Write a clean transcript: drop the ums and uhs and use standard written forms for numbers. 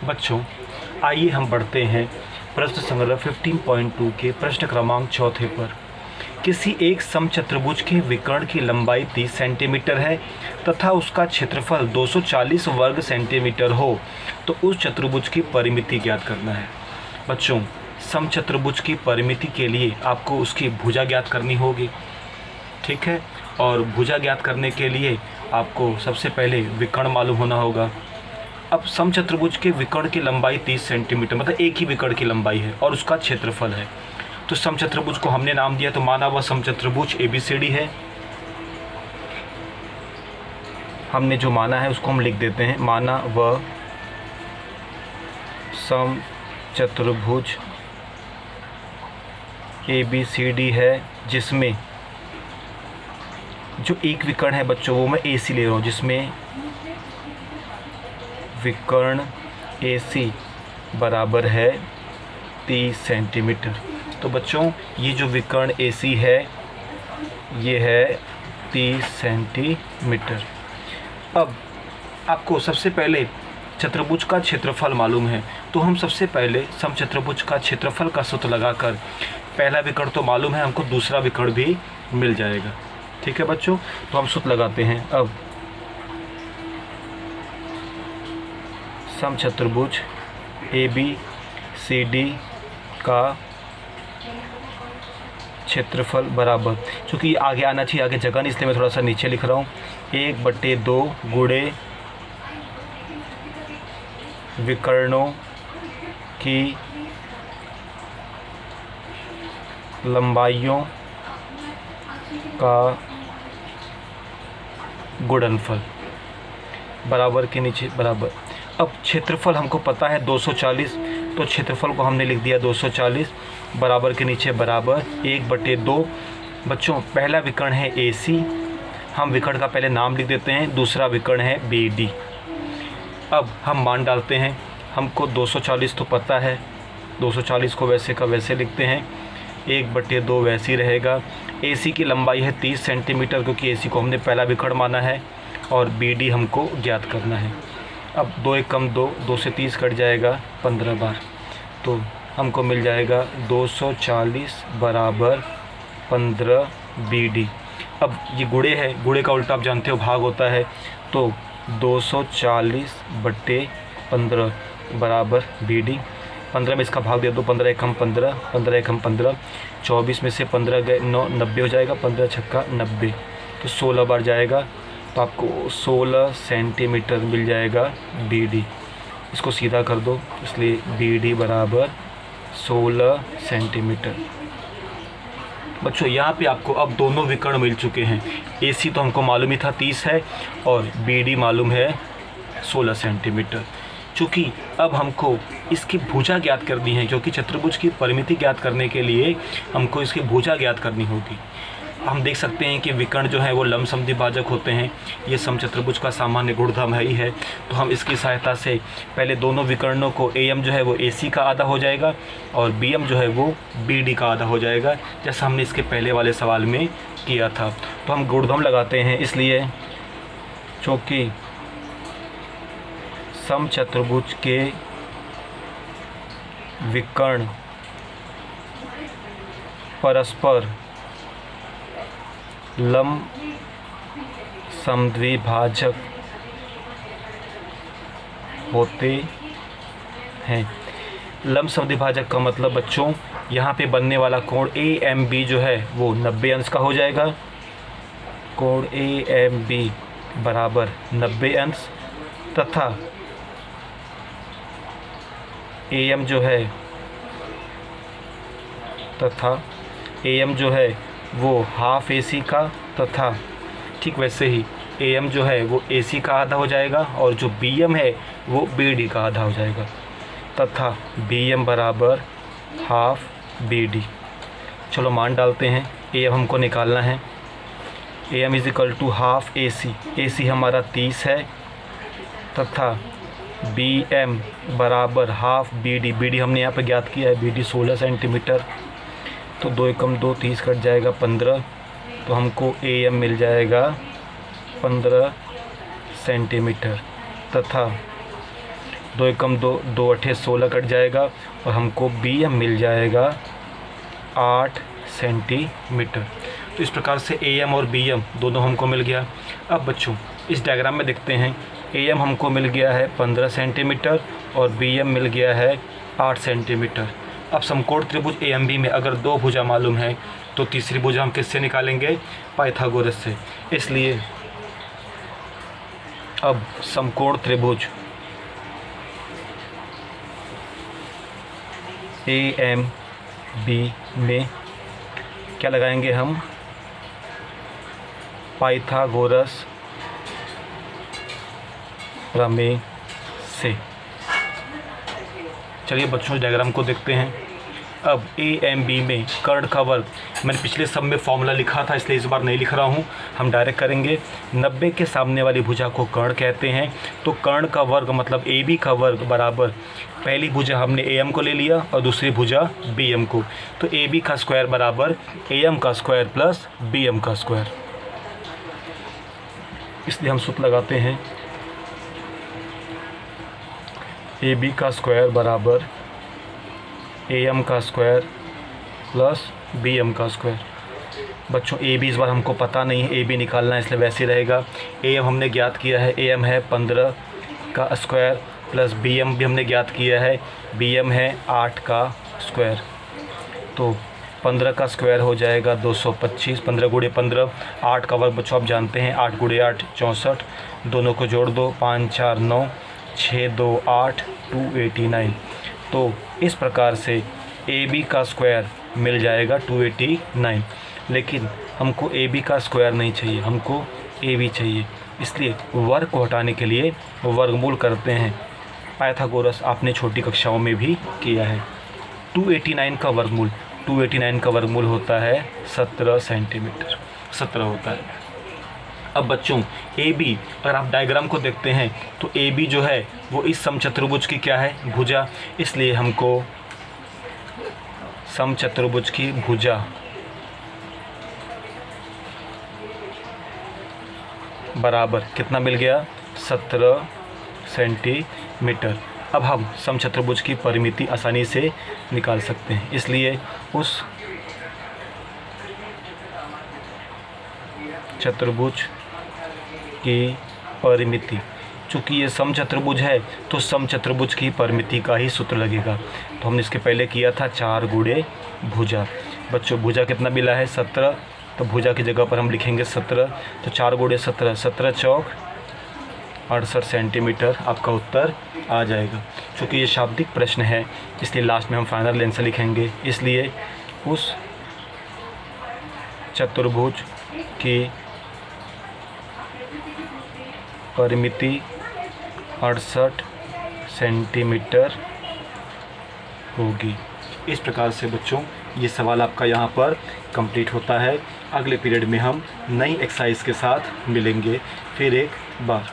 बच्चों, आइए हम बढ़ते हैं प्रश्न संग्रह 15.2 के प्रश्न क्रमांक 4 पर। किसी एक समचतुर्भुज के विकर्ण की लंबाई 30 सेंटीमीटर है तथा उसका क्षेत्रफल 240 वर्ग सेंटीमीटर हो तो उस चतुर्भुज की परिमिति ज्ञात करना है। बच्चों, समचतुर्भुज की परिमिति के लिए आपको उसकी भुजा ज्ञात करनी होगी, ठीक है। और भुजा ज्ञात करने के लिए आपको सबसे पहले विकर्ण मालूम होना होगा। अब समचतुर्भुज के विकर्ण की लंबाई 30 सेंटीमीटर, मतलब एक ही विकर्ण की लंबाई है और उसका क्षेत्रफल है। तो समचतुर्भुज को हमने नाम दिया, तो माना वह समचतुर्भुज ABCD है। हमने जो माना है उसको हम लिख देते हैं। माना वह समचतुर्भुज ABCD है जिसमें जो एक विकर्ण है बच्चों वो मैं AC ले रहा हूँ, जिसमें विकर्ण AC बराबर है 30 सेंटीमीटर। तो बच्चों, ये जो विकर्ण AC है ये है 30 सेंटीमीटर। अब आपको सबसे पहले चतुर्भुज का क्षेत्रफल मालूम है, तो हम सबसे पहले समचतुर्भुज का क्षेत्रफल का सूत्र लगाकर, पहला विकर्ण तो मालूम है हमको, दूसरा विकर्ण भी मिल जाएगा, ठीक है बच्चों। तो हम सूत्र लगाते हैं। अब समचतुर्भुज ABCD का क्षेत्रफल बराबर, चूँकि आगे आना चाहिए, आगे जगह नहीं, इसलिए मैं थोड़ा सा नीचे लिख रहा हूँ। 1/2 गुणे विकर्णों की लंबाइयों का गुणनफल, बराबर के नीचे बराबर। अब क्षेत्रफल हमको पता है 240, तो क्षेत्रफल को हमने लिख दिया 240, बराबर के नीचे बराबर 1/2। बच्चों, पहला विकर्ण है AC, हम विकर्ण का पहले नाम लिख देते हैं, दूसरा विकर्ण है BD। अब हम मान डालते हैं, हमको 240 तो पता है, 240 को वैसे का वैसे लिखते हैं, 1/2 वैसे ही रहेगा। AC की लंबाई है 30 सेंटीमीटर, क्योंकि AC को हमने पहला विकर्ण माना है, और BD हमको ज्ञात करना है। अब 2 1 कम 2, 2 से 30 कट जाएगा 15 बार, तो हमको मिल जाएगा 240 बराबर 15 BD। अब ये गुणे है, गुणे का उल्टा आप जानते हो भाग होता है, तो 240/15 बराबर BD। 15 में इसका भाग दे दो, 15 1 15, 15 1 15, 24 में से 15 गए 9, 90 हो जाएगा, 15 छक्का 90, तो 16 बार जाएगा, तो आपको 16 सेंटीमीटर मिल जाएगा BD। इसको सीधा कर दो, इसलिए BD बराबर 16 सेंटीमीटर। बच्चों, यहाँ पे आपको अब दोनों विकर्ण मिल चुके हैं। AC तो हमको मालूम ही था 30 है, और BD मालूम है 16 सेंटीमीटर। चूँकि अब हमको इसकी भुजा ज्ञात करनी है, क्योंकि चतुर्भुज की परिमिति ज्ञात करने के लिए हमको इसकी भुजा ज्ञात करनी होगी। हम देख सकते हैं कि विकर्ण जो है वो लंबसमद्विभाजक होते हैं, ये समचतुर्भुज का सामान्य गुणधर्म है ही है। तो हम इसकी सहायता से पहले दोनों विकर्णों को, AM जो है वो AC का आधा हो जाएगा और BM जो है वो BD का आधा हो जाएगा, जैसा हमने इसके पहले वाले सवाल में किया था। तो हम गुणधर्म लगाते हैं, इसलिए चूँकि समचतुर्भुज के विकर्ण परस्पर लंबसमद्विभाजक होते हैं। लंबसमद्विभाजक का मतलब बच्चों, यहाँ पे बनने वाला कोण AMB जो है वो 90 अंश का हो जाएगा। कोण AMB बराबर 90 अंश, तथा AM जो है वो हाफ AC का, तथा ठीक वैसे ही AM जो है वो AC का आधा हो जाएगा, और जो BM है वो BD का आधा हो जाएगा, तथा BM बराबर हाफ BD। चलो मान डालते हैं, AM हमको निकालना है। AM is equal to half AC, AC हमारा 30 है, तथा BM बराबर हाफ BD, BD हमने यहाँ पे ज्ञात किया है, BD 16 सेंटीमीटर, तो 2 एकम 2, 30 कट जाएगा 15, तो हमको AM मिल जाएगा 15 सेंटीमीटर, तथा 2 एकम 2, 2 अठे 16 कट जाएगा और हमको BM मिल जाएगा 8 सेंटीमीटर। तो इस प्रकार से AM और BM दोनों हमको मिल गया। अब बच्चों इस डायग्राम में देखते हैं, AM हमको मिल गया है 15 सेंटीमीटर और BM मिल गया है 8 सेंटीमीटर। अब समकोण त्रिभुज AMB में अगर 2 भुजा मालूम है तो तीसरी भुजा हम किससे निकालेंगे? पाइथागोरस से। इसलिए अब समकोण त्रिभुज AMB में क्या लगाएंगे हम? पाइथागोरस प्रमेय से। चलिए बच्चों डायग्राम को देखते हैं। अब AMB में कर्ण का वर्ग, मैंने पिछले सब में फॉर्मूला लिखा था इसलिए इस बार नहीं लिख रहा हूँ, हम डायरेक्ट करेंगे। 90 के सामने वाली भुजा को कर्ण कहते हैं। तो कर्ण का वर्ग मतलब AB का वर्ग बराबर, पहली भुजा हमने AM को ले लिया और दूसरी भुजा BM को, तो AB का स्क्वायर बराबर AM का स्क्वायर प्लस BM का स्क्वायर। इसलिए हम सूत्र लगाते हैं, AB का स्क्वायर बराबर AM का स्क्वायर प्लस BM का स्क्वायर। बच्चों AB इस बार हमको पता नहीं है, AB निकालना है इसलिए वैसे रहेगा। AM हमने ज्ञात किया है, AM है 15 का स्क्वायर प्लस BM भी हमने ज्ञात किया है, BM है 8 का स्क्वायर। तो 15 का स्क्वायर हो जाएगा 225, 15 गुणे 15, 8 का वर्ग बच्चों आप जानते हैं, 8 गुणे 8 64, दोनों को जोड़ दो, 5 4 9, 6 2 8, 289। तो इस प्रकार से AB का स्क्वायर मिल जाएगा 289। लेकिन हमको AB का स्क्वायर नहीं चाहिए, हमको AB चाहिए। इसलिए वर्ग को हटाने के लिए वर्गमूल करते हैं। पाइथागोरस आपने छोटी कक्षाओं में भी किया है। 289 का वर्गमूल होता है 17 सेंटीमीटर, 17 होता है। अब बच्चों AB, अगर आप डायग्राम को देखते हैं तो AB जो है वो इस समचतुर्भुज की क्या है? भुजा। इसलिए हमको समचतुर्भुज की भुजा बराबर कितना मिल गया? 17 सेंटीमीटर। अब हम समचतुर्भुज की परिमिति आसानी से निकाल सकते हैं। इसलिए उस चतुर्भुज की परिमिति, चूँकि ये समचतुर्भुज है तो समचतुर्भुज की परिमिति का ही सूत्र लगेगा। तो हमने इसके पहले किया था 4 गुणे भुजा। बच्चों भुजा कितना मिला है? 17, तो भुजा की जगह पर हम लिखेंगे 17, तो 4 गुणे 17, 17 चौक 68 सेंटीमीटर आपका उत्तर आ जाएगा। क्योंकि ये शाब्दिक प्रश्न है इसलिए लास्ट में हम फाइनल आंसर लिखेंगे। इसलिए उस चतुर्भुज की परिमिति 68 सेंटीमीटर होगी। इस प्रकार से बच्चों ये सवाल आपका यहाँ पर कंप्लीट होता है। अगले पीरियड में हम नई एक्सरसाइज के साथ मिलेंगे फिर एक बार।